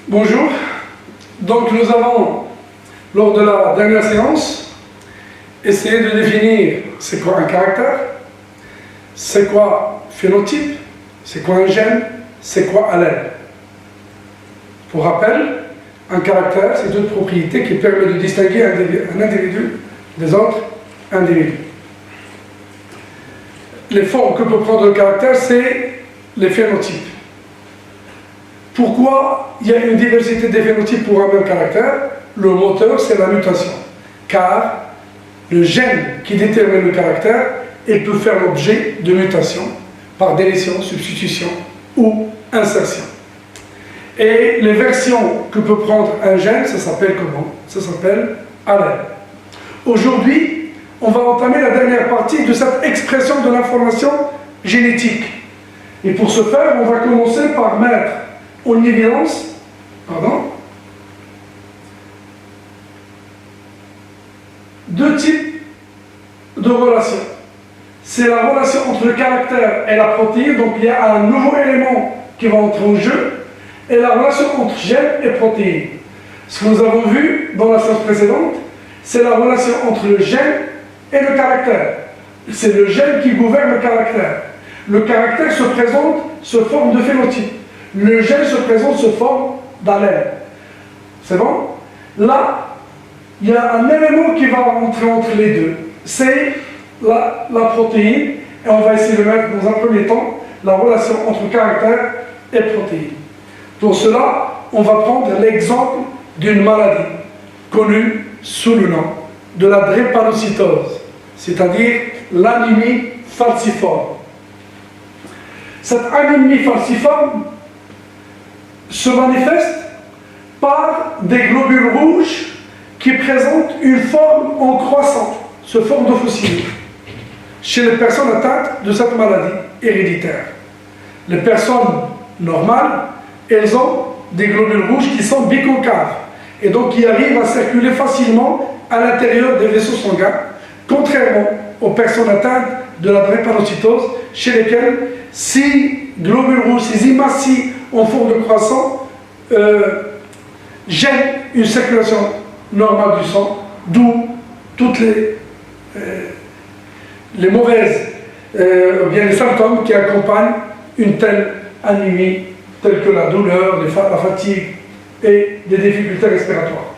Bonjour. Donc nous avons, lors de la dernière séance, essayé de définir c'est quoi un caractère, c'est quoi phénotype, c'est quoi un gène, c'est quoi allèle. Pour rappel, un caractère, c'est une propriété qui permet de distinguer un individu des autres individus. Les formes que peut prendre le caractère, c'est les phénotypes. Pourquoi il y a une diversité des phénotypes pour un même caractère? Le moteur, c'est la mutation. Car le gène qui détermine le caractère, il peut faire l'objet de mutations par délétion, substitution ou insertion. Et les versions que peut prendre un gène, ça s'appelle comment? Ça s'appelle allèle. Aujourd'hui, on va entamer la dernière partie de cette expression de l'information génétique. Et pour ce faire, on va commencer par mettre en évidence deux types de relations. C'est la relation entre le caractère et la protéine, donc il y a un nouveau élément qui va entrer en jeu, et la relation entre gène et protéine. Ce que nous avons vu dans la séance précédente, c'est la relation entre le gène et le caractère. C'est le gène qui gouverne le caractère. Le caractère se présente sous forme de phénotype. Le gène se présente sous forme d'allèle. C'est bon? Là, il y a un élément qui va entrer entre les deux. C'est la protéine. Et on va essayer de mettre dans un premier temps la relation entre caractère et protéine. Pour cela, on va prendre l'exemple d'une maladie connue sous le nom de la drépanocytose, c'est-à-dire l'anémie falciforme. Cette anémie falciforme se manifeste par des globules rouges qui présentent une forme en croissant, sous forme de fossile, chez les personnes atteintes de cette maladie héréditaire. Les personnes normales, elles ont des globules rouges qui sont biconcaves et donc qui arrivent à circuler facilement à l'intérieur des vaisseaux sanguins, contrairement aux personnes atteintes de la drépanocytose, chez lesquelles ces globules rouges, ces hématies en forme de croissant, gênent une circulation normale du sang, d'où toutes les mauvaises, bien les symptômes qui accompagnent une telle anémie, telles que la douleur, la fatigue et des difficultés respiratoires.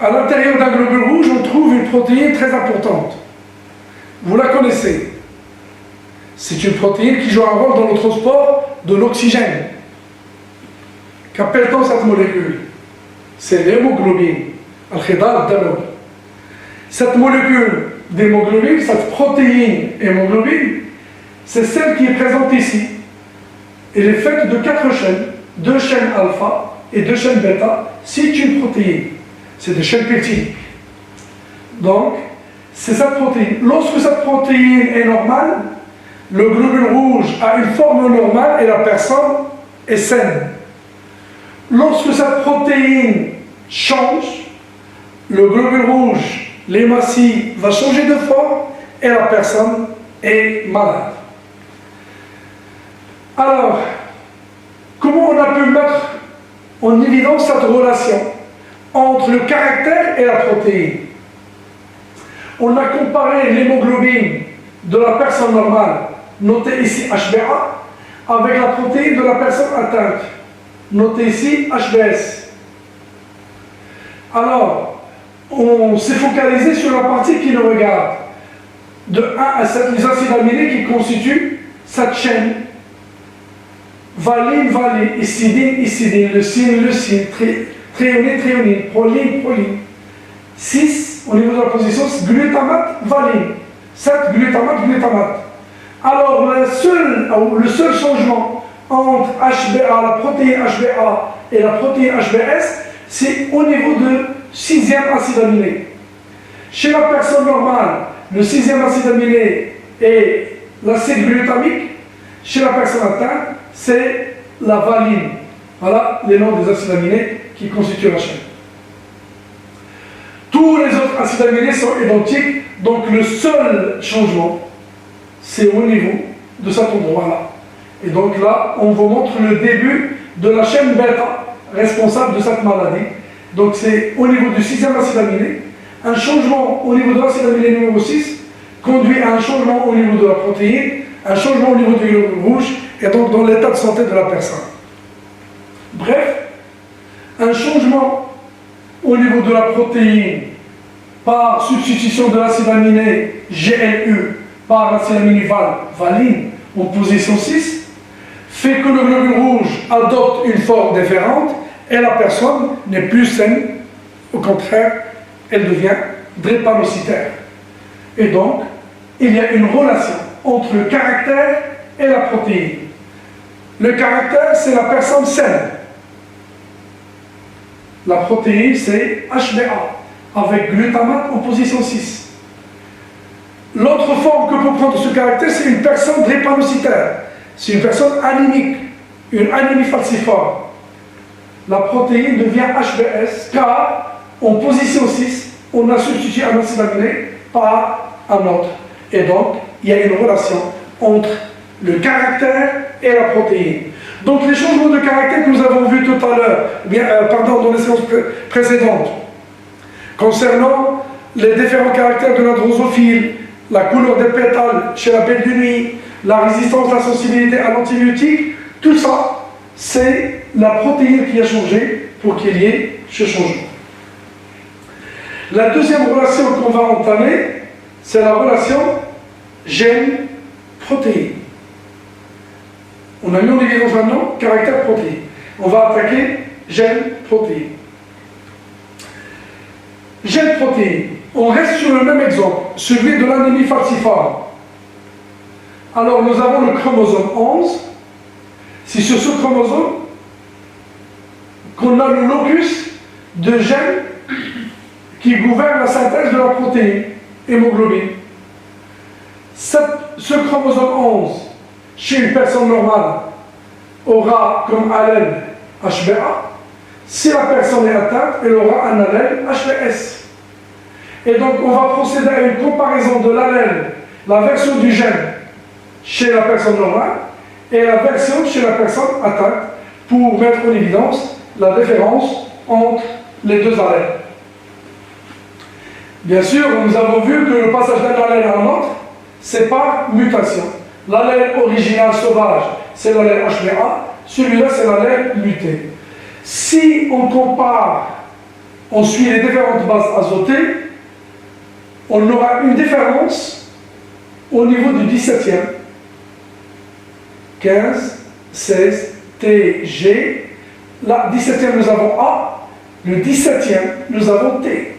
À l'intérieur d'un globule rouge, on trouve une protéine très importante. Vous la connaissez. C'est une protéine qui joue un rôle dans le transport de l'oxygène. Qu'appelle-t-on cette molécule? C'est l'hémoglobine. Al-Khidar al-Dalol. Cette molécule d'hémoglobine, cette protéine hémoglobine, c'est celle qui est présente ici. Elle est faite de 4 chaînes, 2 chaînes alpha et 2 chaînes bêta. C'est une protéine. C'est des chaînes peptidiques. Donc, c'est cette protéine. Lorsque cette protéine est normale, le globule rouge a une forme normale et la personne est saine. Lorsque cette protéine change, le globule rouge, l'hématie, va changer de forme et la personne est malade. Alors, comment on a pu mettre en évidence cette relation entre le caractère et la protéine? On a comparé l'hémoglobine de la personne normale, notée ici HbA, avec la protéine de la personne atteinte, notée ici HbS. Alors, on s'est focalisé sur la partie qui nous regarde, de 1 à 7, les acides aminés qui constituent cette chaîne. Valine, valine, histidine, histidine, leucine, leucine, thréonine, thréonine, proline, proline. 6, au niveau de la position, glutamate, valine. 7, glutamate, glutamate. Alors, le seul changement entre HbA, la protéine HbA et la protéine HbS, c'est au niveau de 6e acide aminé. Chez la personne normale, le 6e acide aminé est l'acide glutamique. Chez la personne atteinte, c'est la valine. Voilà les noms des acides aminés qui constituent la chaîne. Tous les autres acides aminés sont identiques, donc le seul changement, c'est au niveau de cet endroit-là. Et donc là, on vous montre le début de la chaîne bêta responsable de cette maladie. Donc c'est au niveau du 6e acide aminé. Un changement au niveau de l'acide aminé numéro 6 conduit à un changement au niveau de la protéine, un changement au niveau du globule rouge, et donc dans l'état de santé de la personne. Bref, un changement au niveau de la protéine par substitution de l'acide aminé GLU par l'acide aminé valine en position 6 fait que le globule rouge adopte une forme différente et la personne n'est plus saine, au contraire, elle devient drépanocytaire. Et donc, il y a une relation entre le caractère et la protéine. Le caractère, c'est la personne saine. La protéine, c'est HbA, avec glutamate en position 6. L'autre forme que peut prendre ce caractère, c'est une personne drépanocytaire. C'est une personne anémique, une anémie falciforme. La protéine devient HbS, car en position 6, on a substitué un acide aminé par un autre. Et donc, il y a une relation entre le caractère et la protéine. Donc, les changements de caractère que nous avons vus tout à l'heure, dans les séances précédentes, concernant les différents caractères de la drosophile, la couleur des pétales chez la belle de nuit, la résistance, la sensibilité à l'antibiotique, tout ça, c'est la protéine qui a changé pour qu'il y ait ce changement. La deuxième relation qu'on va entamer, c'est la relation gène-protéine. On a mis en évidence maintenant caractère-protéine. On va attaquer gène-protéine. Gène-protéine. On reste sur le même exemple, celui de l'anémie falciforme. Alors nous avons le chromosome 11. C'est sur ce chromosome qu'on a le locus de gènes qui gouverne la synthèse de la protéine, hémoglobine. Ce chromosome 11, chez une personne normale, aura comme allèle HbA. Si la personne est atteinte, elle aura un allèle HbS. Et donc, on va procéder à une comparaison de l'allèle, la version du gène chez la personne normale et la version chez la personne atteinte pour mettre en évidence la différence entre les deux allèles. Bien sûr, nous avons vu que le passage d'un allèle à un autre, c'est par mutation. L'allèle original sauvage, c'est l'allèle HbA, celui-là, c'est l'allèle muté. Si on compare, on suit les différentes bases azotées, on aura une différence au niveau du 17e. 15, 16, T, G. Là, 17e, nous avons A. Le 17e, nous avons T.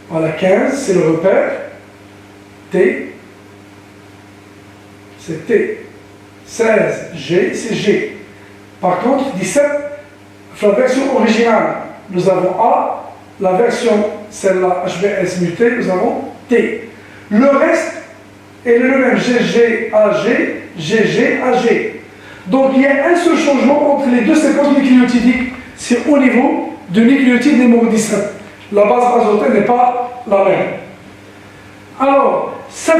Voilà, 15, c'est le repère. T, c'est T. 16, G, c'est G. Par contre, 17, la version originale, nous avons A. La version, celle-là, HbS mutée, nous avons T. Le reste est le même, GG, AG, GG, AG. Donc, il y a un seul changement entre les deux séquences nucléotidiques. C'est au niveau du nucléotide numéro 17. La base azotée n'est pas la même. Alors, cette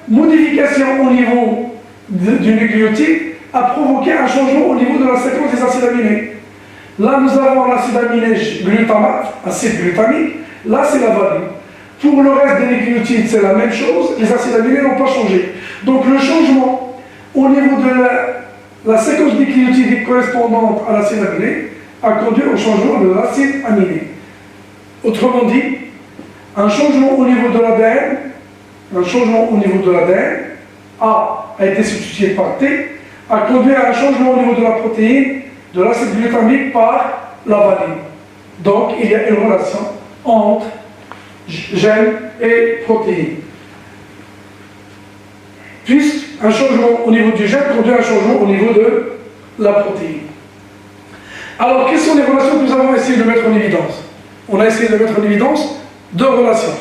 modification au niveau du nucléotide a provoqué un changement au niveau de la séquence des acides aminés. Là, nous avons l'acide aminé glutamate, acide glutamique. Là, c'est la valine. Pour le reste des nucléotides, c'est la même chose. Les acides aminés n'ont pas changé. Donc, le changement au niveau de la séquence nucléotidique correspondante à l'acide aminé a conduit au changement de l'acide aminé. Autrement dit, un changement au niveau de l'ADN, A a été substitué par T, a conduit à un changement au niveau de la protéine, de l'acide glutamique par la valine. Donc, il y a une relation entre gène et protéine. Puisqu'un changement au niveau du gène conduit à un changement au niveau de la protéine. Alors, quelles sont les relations que nous avons essayé de mettre en évidence? On a essayé de mettre en évidence deux relations.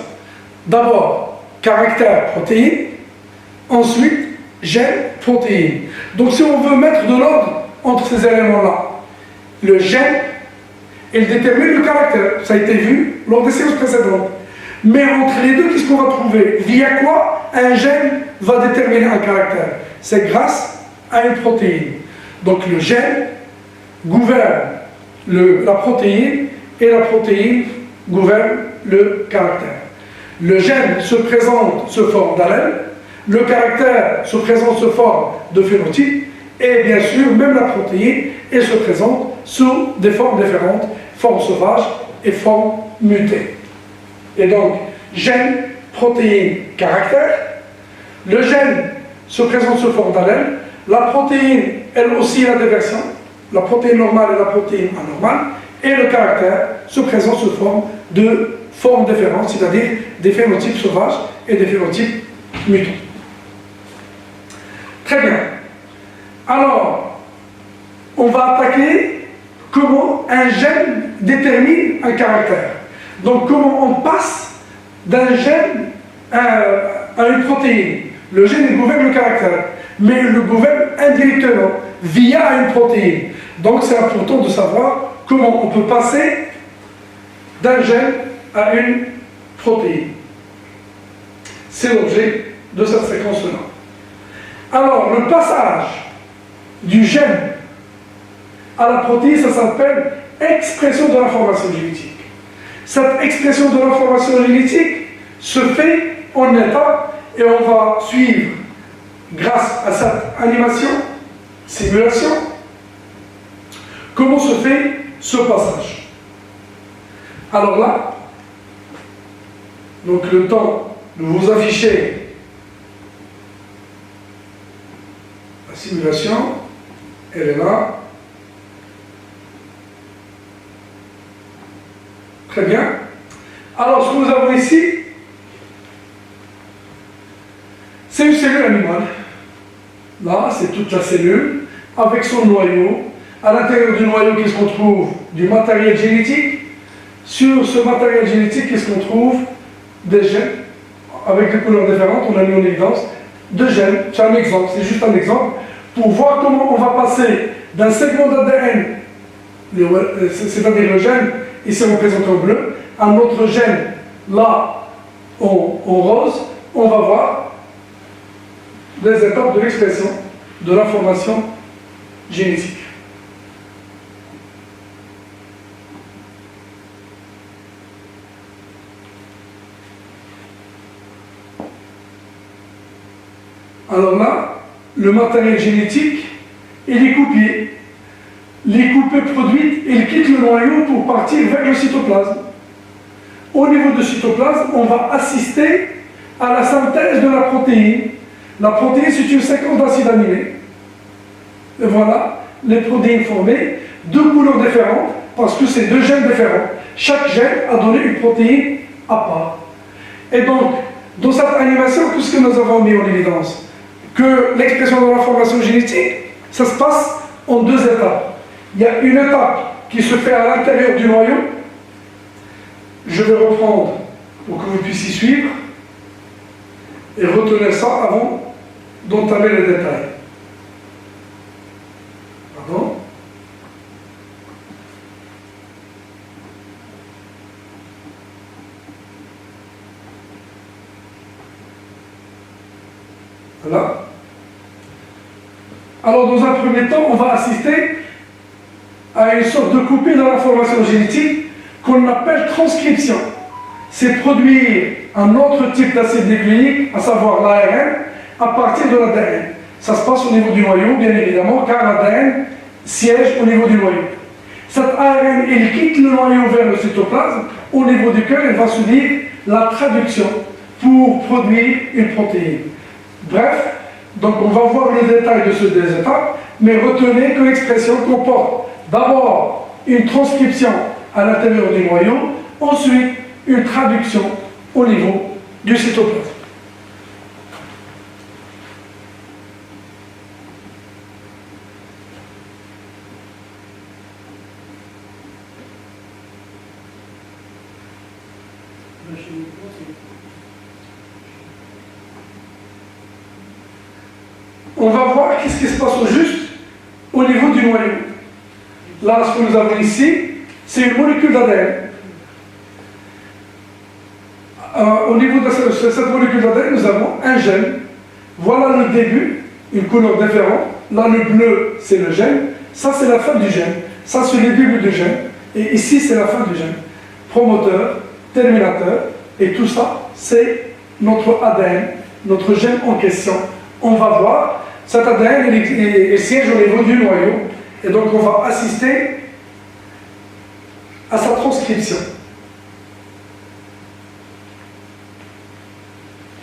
D'abord, caractère protéine, ensuite, gène protéine. Donc, si on veut mettre de l'ordre entre ces éléments-là, le gène, il détermine le caractère. Ça a été vu lors des séances précédentes. Mais entre les deux, qu'est-ce qu'on va trouver? Via quoi un gène va déterminer un caractère? C'est grâce à une protéine. Donc le gène gouverne la protéine et la protéine gouverne le caractère. Le gène se présente sous forme d'allèle, le caractère se présente sous forme de phénotype, et bien sûr, même la protéine, elle se présente sous des formes différentes, forme sauvage et forme mutée. Et donc, gène, protéine, caractère. Le gène se présente sous forme d'allèle. La protéine, elle aussi, a des versions. La protéine normale et la protéine anormale. Et le caractère se présente sous forme de formes différentes, c'est-à-dire des phénotypes sauvages et des phénotypes mutants. Très bien. Alors, on va attaquer comment un gène détermine un caractère. Donc, comment on passe d'un gène à une protéine. Le gène il gouverne le caractère, mais il le gouverne indirectement, via une protéine. Donc, c'est important de savoir comment on peut passer d'un gène à une protéine. C'est l'objet de cette séquence-là. Alors, le passage du gène à la protéine, ça s'appelle expression de l'information génétique. Cette expression de l'information génétique se fait en étapes et on va suivre, grâce à cette animation, simulation, comment se fait ce passage. Alors là, donc le temps de vous afficher la simulation, elle est là. Très bien. Alors, ce que nous avons ici, c'est une cellule animale. Là, c'est toute la cellule, avec son noyau. À l'intérieur du noyau, qu'est-ce qu'on trouve? Du matériel génétique. Sur ce matériel génétique, qu'est-ce qu'on trouve? Des gènes, avec des couleurs différentes. On a mis en évidence deux gènes. C'est un exemple, c'est juste un exemple, pour voir comment on va passer d'un segment d'ADN, c'est-à-dire le gène, ici représenté en bleu, un autre gène, là, en rose, on va voir des étapes de l'expression de l'information génétique. Alors là, le matériel génétique, il est coupé. Les coupées produites, il quitte le noyau pour partir vers le cytoplasme. Au niveau du cytoplasme, on va assister à la synthèse de la protéine. La protéine, c'est une séquence d'acides aminés. Et voilà, les protéines formées, deux couleurs différentes, parce que c'est deux gènes différents. Chaque gène a donné une protéine à part. Et donc, dans cette animation, tout ce que nous avons mis en évidence, que l'expression de l'information génétique, ça se passe en deux étapes. Il y a une étape qui se fait à l'intérieur du noyau. Je vais reprendre pour que vous puissiez suivre et retenir ça avant d'entamer les détails. Pardon? Voilà. Alors, dans un premier temps, on va assister à une sorte de coupée dans l'information génétique qu'on appelle transcription. C'est produire un autre type d'acide nucléique, à savoir l'ARN, à partir de l'ADN. Ça se passe au niveau du noyau, bien évidemment, car l'ADN siège au niveau du noyau. Cette ARN, elle quitte le noyau vers le cytoplasme, au niveau duquel elle va subir la traduction pour produire une protéine. Bref, donc on va voir les détails de ces deux étapes, mais retenez que l'expression comporte d'abord une transcription à l'intérieur du noyau, ensuite une traduction au niveau du cytoplasme. On va voir qu'est-ce qui se passe au juste au niveau du noyau. Là, ce que nous avons ici, c'est une molécule d'ADN. Au niveau de cette molécule d'ADN, nous avons un gène. Voilà le début, une couleur différente. là le bleu c'est le gène, ça c'est la fin du gène, ça c'est le début du gène, et ici c'est la fin du gène. Promoteur, terminateur, et tout ça c'est notre ADN, notre gène en question. On va voir, cet ADN il siège au niveau du noyau, et donc on va assister à sa transcription.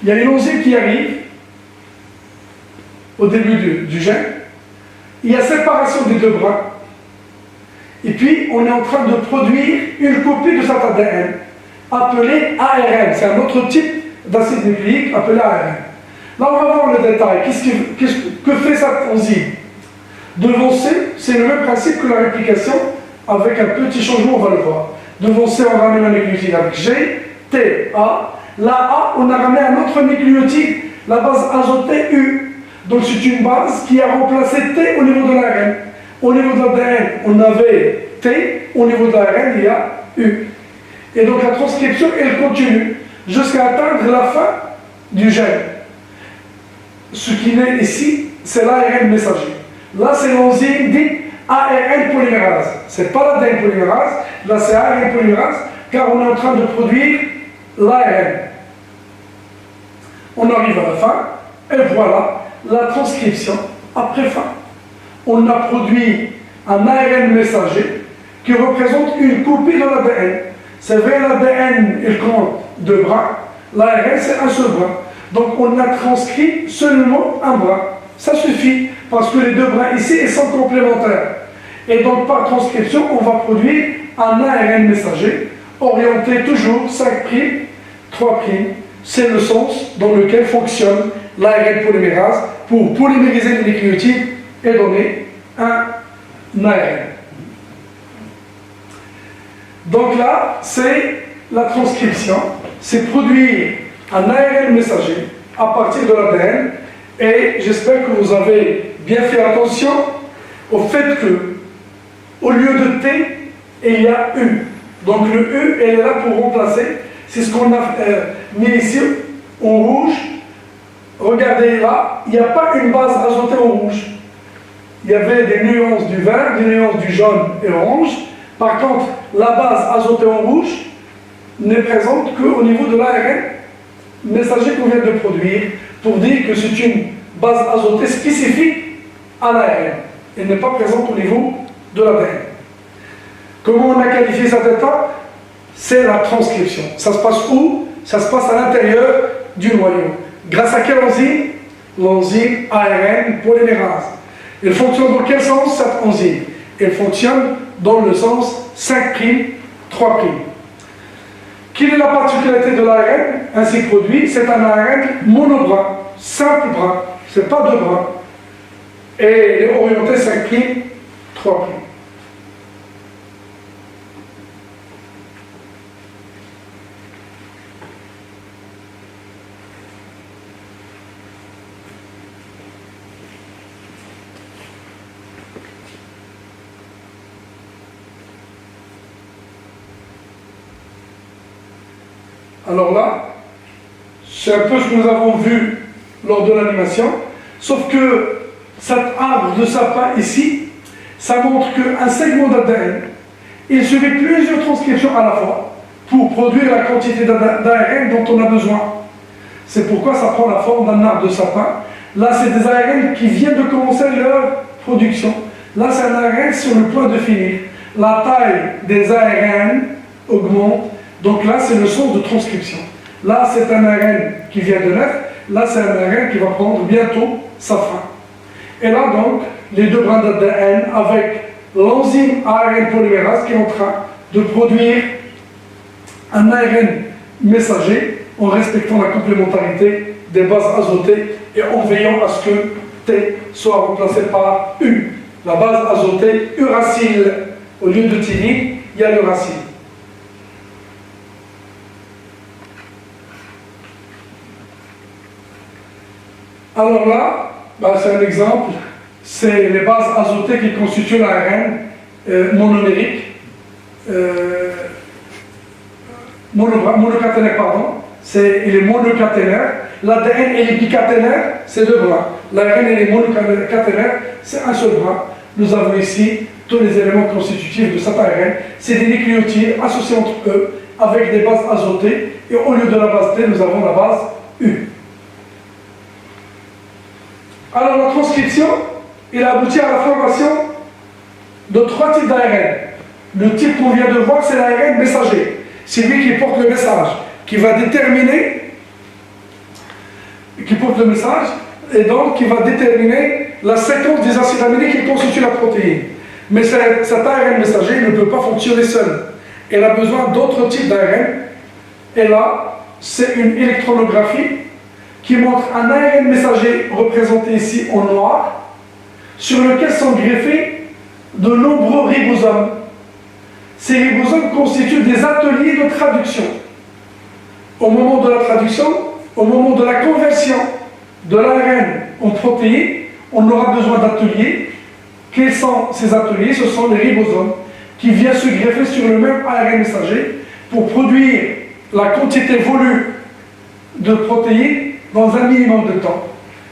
Il y a les enzymes qui arrivent au début du gène, il y a séparation des deux brins, et puis on est en train de produire une copie de cet ADN appelée ARN. C'est un autre type d'acide nucléique appelé ARN. Là on va voir le détail. Que fait cette enzyme? Devancer, c'est le même principe que la réplication, avec un petit changement, on va le voir. Devancer, on ramène un nucléotide avec G, T, A. La A, on a ramené un autre nucléotide, la base azotée U. Donc c'est une base qui a remplacé T au niveau de l'ARN. Au niveau de l'ADN, on avait T, au niveau de l'ARN, il y a U. Et donc la transcription, elle continue jusqu'à atteindre la fin du gène. Ce qui naît ici, c'est l'ARN messager. Là, c'est l'enzyme dite ARN polymérase. Ce n'est pas l'ADN polymérase, là c'est ARN polymérase, car on est en train de produire l'ARN. On arrive à la fin, et voilà la transcription après fin. On a produit un ARN messager qui représente une copie de l'ADN. C'est vrai, l'ADN, il compte 2 brins, l'ARN, c'est un seul brin. Donc on a transcrit seulement un brin. Ça suffit, parce que les 2 brins ici, ils sont complémentaires. Et donc par transcription, on va produire un ARN messager, orienté toujours 5', 3'. C'est le sens dans lequel fonctionne l'ARN polymérase pour polymériser les nucléotides et donner un ARN. Donc là, c'est la transcription, c'est produire un ARN messager à partir de l'ADN, et j'espère que vous avez bien fait attention au fait que, au lieu de T, il y a U. Donc le U, elle est là pour remplacer. C'est ce qu'on a mis ici en rouge. Regardez là, il n'y a pas une base azotée en rouge. Il y avait des nuances du vert, des nuances du jaune et orange. Par contre, la base azotée en rouge n'est présente qu'au niveau de l'ARN messager qu'on vient de produire, pour dire que c'est une base azotée spécifique à l'ARN. Elle n'est pas présente au niveau de l'ADN. Comment on a qualifié cet état? C'est la transcription. Ça se passe où? Ça se passe à l'intérieur du noyau. Grâce à quelle enzyme? L'enzyme ARN polymérase. Elle fonctionne dans quel sens cette enzyme? Elle fonctionne dans le sens 5', 3'. Quelle est la particularité de l'ARN ainsi produit? C'est un ARN monobrin, simple brin, ce n'est pas 2 brins. Et il est orienté 5', 3'. Alors là, c'est un peu ce que nous avons vu lors de l'animation, sauf que cet arbre de sapin ici, ça montre qu'un segment d'ADN, il suffit plusieurs transcriptions à la fois pour produire la quantité d'ARN dont on a besoin. C'est pourquoi ça prend la forme d'un arbre de sapin. Là, c'est des ARN qui viennent de commencer leur production. Là, c'est un ARN sur le point de finir. La taille des ARN augmente. Donc là, c'est le sens de transcription. Là, c'est un ARN qui vient de naître. Là, c'est un ARN qui va prendre bientôt sa fin. Et là, donc, les 2 brins d'ADN avec l'enzyme ARN polymérase qui est en train de produire un ARN messager en respectant la complémentarité des bases azotées et en veillant à ce que T soit remplacé par U. La base azotée uracile. Au lieu de thinine, il y a l'uracile. Alors là, c'est un exemple, c'est les bases azotées qui constituent l'ARN monomérique, monocaténaire, pardon. il est monocaténaire. L'ADN, il est bicaténaire, c'est 2 brins. L'ARN, il est monocaténaire, c'est un seul brin. Nous avons ici tous les éléments constitutifs de cet ARN. C'est des nucléotides associés entre eux avec des bases azotées. Et au lieu de la base T, nous avons la base U. Alors la transcription, il a abouti à la formation de 3 types d'ARN. Le type qu'on vient de voir, c'est l'ARN messager. C'est lui qui porte le message, qui va déterminer, qui porte le message, et donc qui va déterminer la séquence des acides aminés qui constituent la protéine. Mais cet ARN messager ne peut pas fonctionner seul. Elle a besoin d'autres types d'ARN. Et là, c'est une électronographie qui montre un ARN messager représenté ici en noir, sur lequel sont greffés de nombreux ribosomes. Ces ribosomes constituent des ateliers de traduction. Au moment de la traduction, au moment de la conversion de l'ARN en protéines, on aura besoin d'ateliers. Quels sont ces ateliers? Ce sont les ribosomes qui viennent se greffer sur le même ARN messager pour produire la quantité voulue de protéines dans un minimum de temps.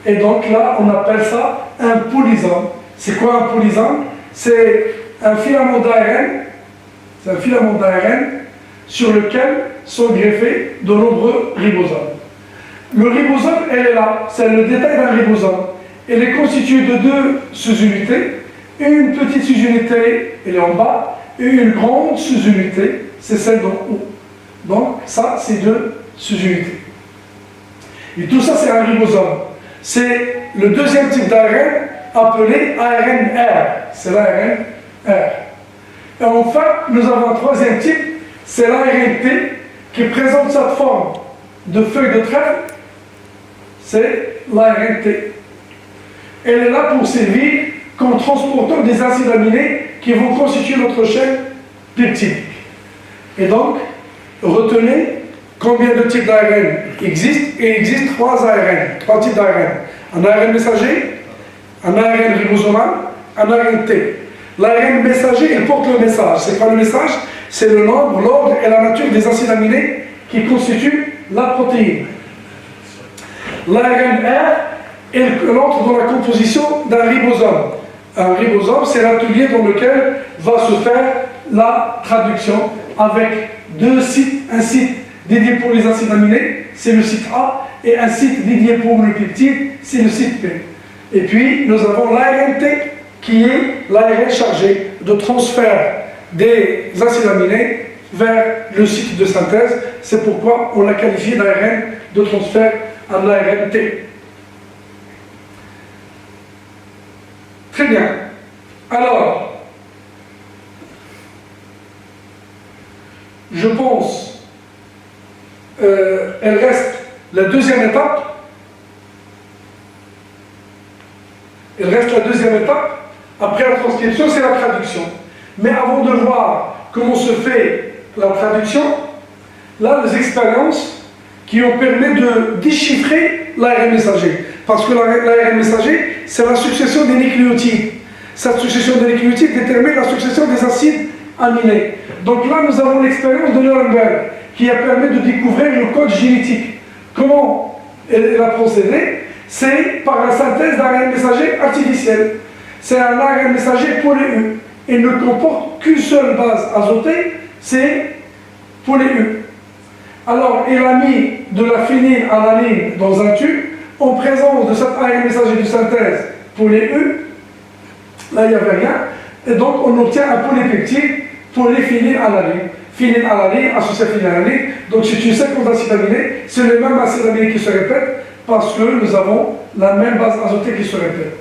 Et donc là, on appelle ça un polysome. C'est quoi un polysome? C'est un filament d'ARN. C'est un filament d'ARN sur lequel sont greffés de nombreux ribosomes. Le ribosome, elle est là. C'est le détail d'un ribosome. Elle est constituée de 2 sous-unités. Une petite sous-unité, elle est en bas, et une grande sous-unité, c'est celle d'en haut. Donc, ça, c'est 2 sous-unités. Et tout ça, c'est un ribosome. C'est le deuxième type d'ARN appelé ARN-R. C'est l'ARN-R. Et enfin, nous avons un troisième type, c'est l'ARN-T, qui présente cette forme de feuille de trèfle. C'est l'ARN-T. Elle est là pour servir comme transporteur des acides aminés qui vont constituer notre chaîne peptidique. Et donc, retenez combien de types d'ARN existent. Et il existe 3 ARN, 3 types d'ARN. Un ARN messager, un ARN ribosomal, un ARN-T. L'ARN messager, il porte le message. C'est quoi le message? C'est le nombre, l'ordre et la nature des acides aminés qui constituent la protéine. L'ARN-R, il entre dans la composition d'un ribosome. Un ribosome, c'est l'atelier dans lequel va se faire la traduction avec 2 sites. Un site dédié pour les acides aminés, c'est le site A, et un site dédié pour le peptide, c'est le site P. Et puis, nous avons l'ARN-T, qui est l'ARN chargé de transfert des acides aminés vers le site de synthèse. C'est pourquoi on l'a qualifié d'ARN de transfert en ARN-T. Très bien. Alors, je pense, elle reste la deuxième étape. Il reste la deuxième étape. Après la transcription, c'est la traduction. Mais avant de voir comment se fait la traduction, là, les expériences qui ont permis de déchiffrer l'ARN messager. Parce que l'ARN messager, c'est la succession des nucléotides. Cette succession des nucléotides détermine la succession des acides aminés. Donc là, nous avons l'expérience de Nuremberg qui a permis de découvrir le code génétique. Comment elle a procédé? C'est par la synthèse d'ARN messager artificiel. C'est un ARN messager poly-U. Il ne comporte qu'une seule base azotée, c'est poly-U. Alors, il a mis de la phénylalanine dans un tube en présence de cet ARN messager de synthèse poly-U. Là, il n'y avait rien. Et donc, on obtient un polypeptide polyphénylalanine. Phénylalanine associé à phénylalanine. Donc, c'est une séquence d'acides aminés. C'est le même acide aminé qui se répète parce que nous avons la même base azotée qui se répète.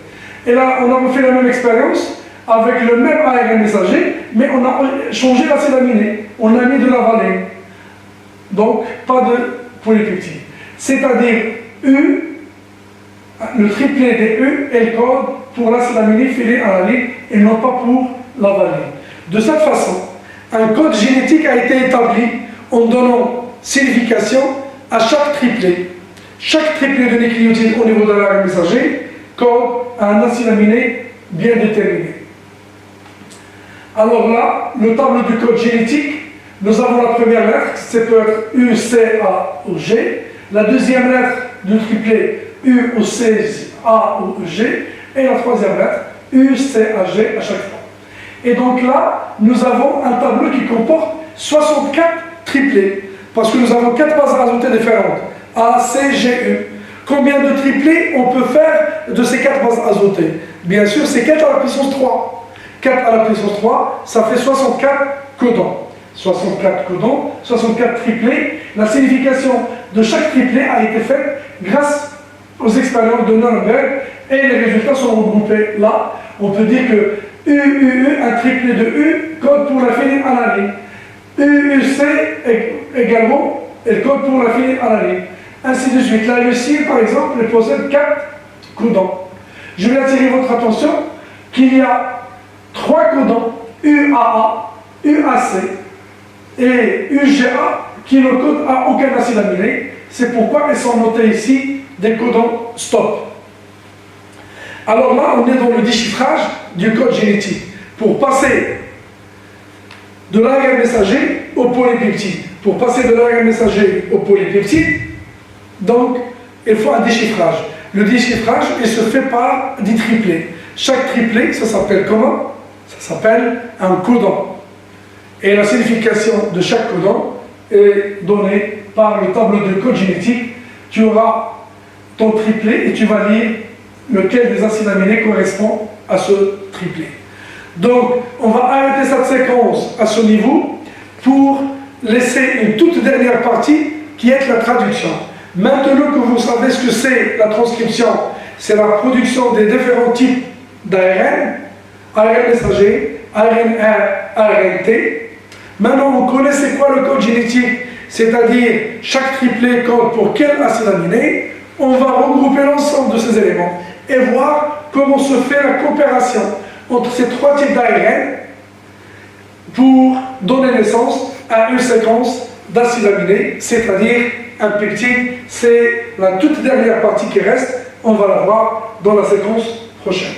Et là, on a fait la même expérience avec le même ARN messager, mais on a changé l'acide aminé. On a mis de la valine. Donc, pas de polypeptide. C'est-à-dire, U, le triplet des U est le code pour l'acide aminé phénylalanine et non pas pour la valine. De cette façon, un code génétique a été établi en donnant signification à chaque triplet. Chaque triplet de nucléotide au niveau de l'ARN messager code un acide aminé bien déterminé. Alors là, le tableau du code génétique Nous avons la première lettre, ça peut être U, C, A ou G. La deuxième lettre du triplet, U ou C, A ou G. Et la troisième lettre, U, C, A, G à chaque fois. Et donc là, nous avons un tableau qui comporte 64 triplés. Parce que nous avons 4 bases azotées différentes. A, C, G, U. Combien de triplés on peut faire de ces 4 bases azotées? Bien sûr, c'est 4 à la puissance 3. 4 à la puissance 3, ça fait 64 codons. 64 codons, 64 triplés. La signification de chaque triplet a été faite grâce aux expériences de Nuremberg et les résultats sont regroupés là. On peut dire que UUU, un triplet de U, code pour la phénylalanine. UUC également, elle code pour la phénylalanine. Ainsi de suite. La leucine, par exemple, elle possède 4 codons. Je vais attirer votre attention qu'il y a 3 codons UAA, UAC et UGA qui ne codent à aucun acide aminé. C'est pourquoi elles sont notées ici des codons stop. Alors là, on est dans le déchiffrage du code génétique pour passer de l'ARN messager au polypeptide. Pour passer de l'ARN messager au polypeptide, donc il faut un déchiffrage. Le déchiffrage, il se fait par des triplés. Chaque triplet, ça s'appelle comment? Ça s'appelle un codon. Et la signification de chaque codon est donnée par le tableau de code génétique. Tu auras ton triplet et tu vas lire lequel des acides aminés correspond à ce triplet. Donc, on va arrêter cette séquence à ce niveau pour laisser une toute dernière partie qui est la traduction. Maintenant que vous savez ce que c'est la transcription, c'est la production des différents types d'ARN, ARN messager, ARN1, ARNT. Maintenant, on connaît c'est quoi le code génétique, c'est-à-dire chaque triplet code pour quel acide aminé. On va regrouper l'ensemble de ces éléments et voir comment se fait la coopération entre ces 3 types d'ARN pour donner naissance à une séquence d'acides aminés, c'est-à-dire un peptide. C'est la toute dernière partie qui reste. On va la voir dans la séquence prochaine.